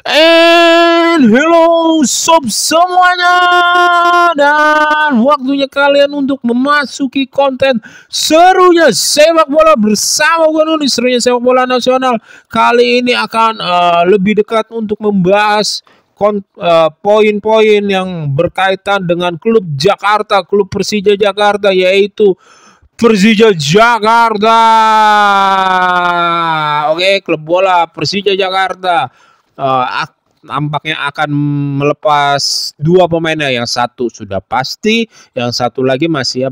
And hello sob semuanya, dan waktunya kalian untuk memasuki konten serunya sepak bola bersama gue Nuni. Serunya sepak bola nasional kali ini akan lebih dekat untuk membahas poin-poin yang berkaitan dengan klub Jakarta, klub Persija Jakarta, yaitu Persija Jakarta. Oke, klub bola Persija Jakarta nampaknya akan melepas dua pemainnya. Yang satu sudah pasti, yang satu lagi masih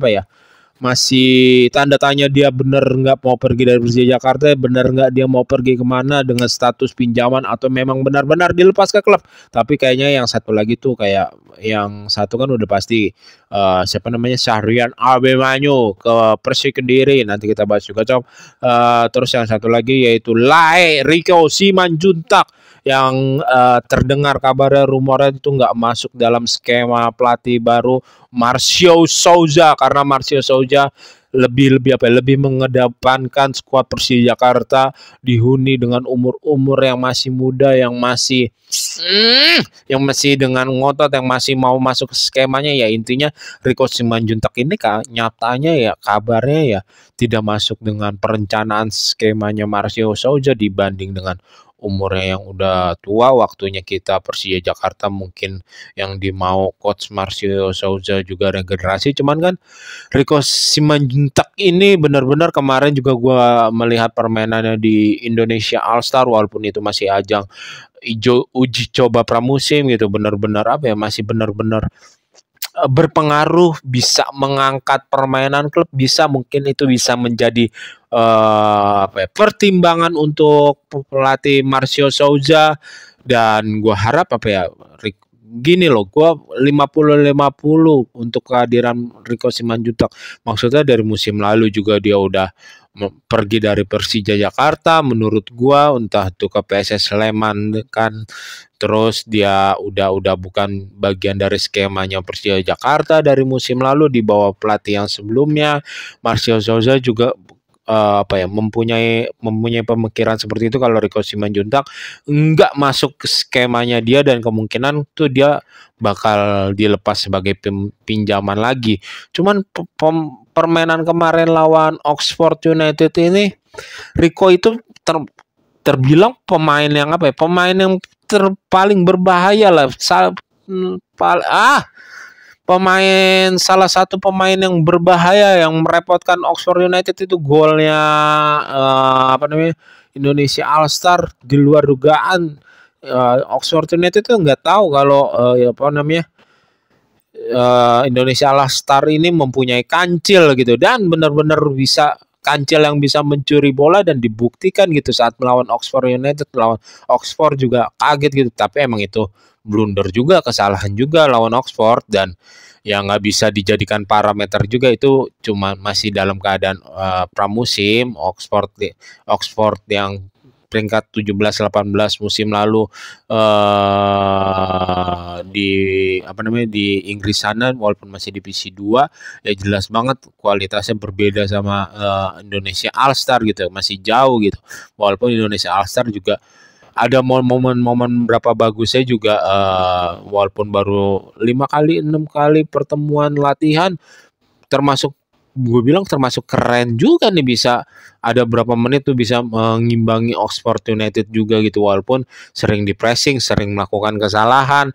masih tanda tanya, dia bener nggak mau pergi dari Persija Jakarta, bener nggak dia mau pergi kemana dengan status pinjaman atau memang benar-benar dilepas ke klub. Tapi kayaknya yang satu lagi tuh, kayak yang satu kan udah pasti siapa namanya, Syahrian Abimanyu ke Persik Kediri, nanti kita bahas juga Cok. Terus yang satu lagi yaitu Rico Simanjuntak yang terdengar kabarnya, rumornya itu nggak masuk dalam skema pelatih baru Marcio Souza, karena Marcio Souza lebih mengedepankan skuad Persija Jakarta dihuni dengan umur yang masih muda, yang masih dengan ngotot, yang masih mau masuk ke skemanya. Ya intinya Rico Simanjuntak ini nyatanya ya, kabarnya ya tidak masuk dengan perencanaan skemanya Marcio Souza, dibanding dengan umurnya yang udah tua. Waktunya kita Persija Jakarta mungkin yang dimau coach Marcio Souza juga regenerasi. Cuman kan Rico Simanjuntak ini benar-benar, kemarin juga gue melihat permainannya di Indonesia All Star, walaupun itu masih ajang uji coba pramusim gitu, benar-benar masih benar-benar berpengaruh, bisa mengangkat permainan klub, mungkin itu bisa menjadi pertimbangan untuk pelatih Marcio Souza. Dan gue harap gini loh, gue 50-50 untuk kehadiran Rico Simanjuntak. Maksudnya dari musim lalu juga dia udah pergi dari Persija Jakarta, menurut gua entah itu ke PSS Sleman kan, terus dia udah bukan bagian dari skemanya Persija Jakarta dari musim lalu di bawah pelatih yang sebelumnya. Marcio Souza juga mempunyai pemikiran seperti itu, kalau Rico Simanjuntak nggak masuk ke skemanya dia, dan kemungkinan tuh dia bakal dilepas sebagai pinjaman lagi. Cuman permainan kemarin lawan Oxford United ini, Rico itu terbilang pemain yang pemain yang paling berbahaya lah. Salah satu pemain yang berbahaya yang merepotkan Oxford United itu golnya Indonesia All Star di luar dugaan. Oxford United itu nggak tahu kalau Indonesia All Star ini mempunyai kancil gitu, dan benar-benar bisa kancil yang bisa mencuri bola, dan dibuktikan gitu saat melawan Oxford United. Lawan Oxford juga kaget gitu, tapi emang itu blunder juga, kesalahan juga lawan Oxford, dan ya nggak bisa dijadikan parameter juga, itu cuma masih dalam keadaan pramusim. Oxford yang peringkat 17-18 musim lalu di Inggris sana, walaupun masih divisi 2, ya jelas banget kualitasnya berbeda sama Indonesia All Star gitu, masih jauh gitu. Walaupun Indonesia All Star juga ada momen-momen berapa bagusnya juga, walaupun baru 5 kali 6 kali pertemuan latihan, termasuk keren juga nih, bisa ada berapa menit tuh bisa mengimbangi Oxford United juga gitu, walaupun sering di pressing, sering melakukan kesalahan.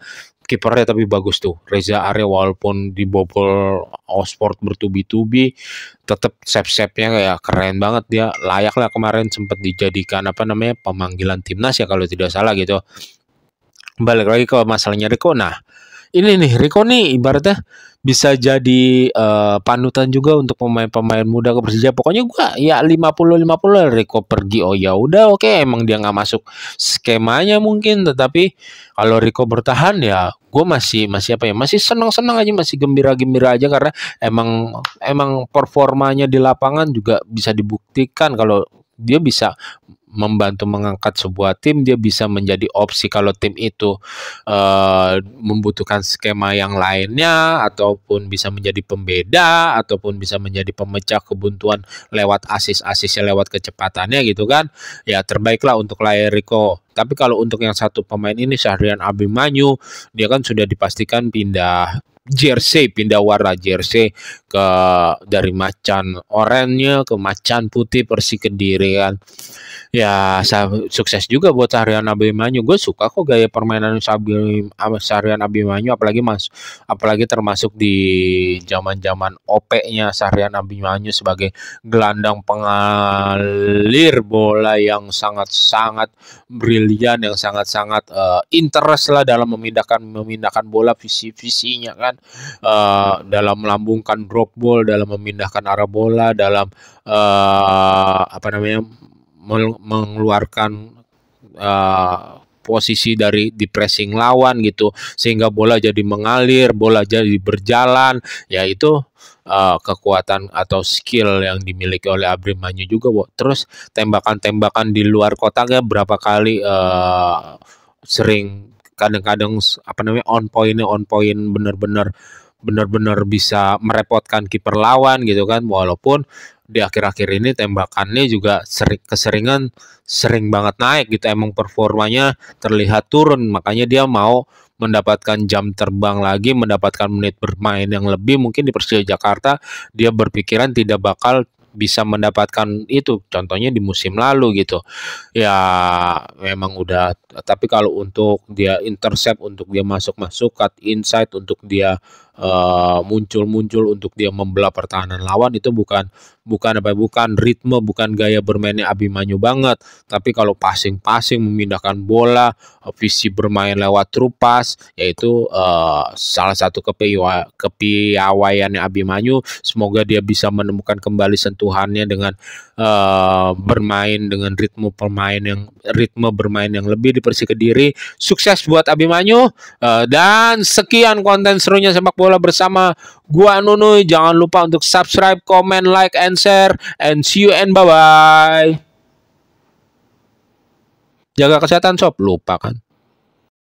Kipernya tapi bagus tuh, Reza Arya, walaupun dibobol Oxford bertubi-tubi, tetap save-nya kayak keren banget. Dia layak lah, kemarin sempat dijadikan pemanggilan timnas ya kalau tidak salah gitu. Balik lagi ke masalahnya Rico. Nah, ini nih Rico nih ibaratnya bisa jadi panutan juga untuk pemain-pemain muda ke Persija. Pokoknya gua ya 50-50 Rico pergi, oh ya udah oke, emang dia nggak masuk skemanya mungkin, tetapi kalau Rico bertahan ya gue masih senang-senang aja, masih gembira-gembira aja, karena emang performanya di lapangan juga bisa dibuktikan kalau dia bisa membantu mengangkat sebuah tim, dia bisa menjadi opsi kalau tim itu membutuhkan skema yang lainnya, ataupun bisa menjadi pembeda, ataupun bisa menjadi pemecah kebuntuan lewat asis-asisnya, lewat kecepatannya gitu kan. Ya terbaiklah untuk Rico. Tapi kalau untuk yang satu pemain ini, Syahrian Abimanyu, dia kan sudah dipastikan pindah warna jersey ke dari macan oranye ke macan putih Persik Kediri kan. Ya, sukses juga buat Syahrian Abimanyu. Gue suka kok gaya permainan Syahrian Abimanyu, apalagi termasuk di zaman-zaman OP-nya Syahrian Abimanyu sebagai gelandang pengalir bola yang sangat-sangat brilian, yang sangat-sangat interest lah dalam memindahkan bola, visinya kan, dalam melambungkan drop ball, dalam memindahkan arah bola, dalam mengeluarkan posisi dari di pressing lawan gitu, sehingga bola jadi mengalir, bola jadi berjalan. Ya itu kekuatan atau skill yang dimiliki oleh Abimanyu juga. Terus tembakan-tembakan di luar kotaknya berapa kali sering, kadang-kadang on point bener-bener bisa merepotkan kiper lawan gitu kan. Walaupun di akhir-akhir ini tembakannya juga sering banget naik gitu, emang performanya terlihat turun, makanya dia mau mendapatkan jam terbang lagi, mendapatkan menit bermain yang lebih. Mungkin di Persija Jakarta dia berpikiran tidak bakal bisa mendapatkan itu, contohnya di musim lalu gitu. Ya memang udah, tapi kalau untuk dia intercept, untuk dia masuk cut inside, untuk dia muncul untuk dia membelah pertahanan lawan, itu bukan ritme, bukan gaya bermainnya Abimanyu banget. Tapi kalau passing memindahkan bola, visi bermain lewat true pass, yaitu salah satu kepiawaiannya Abimanyu. Semoga dia bisa menemukan kembali sentuhannya dengan bermain dengan ritme bermain yang lebih di Persik Kediri. Sukses buat Abimanyu, dan sekian konten serunya sepak bola bersama gua Nunuy. Jangan lupa untuk subscribe, comment, like, and share, and see you and bye bye. Jaga kesehatan sob, lupa kan.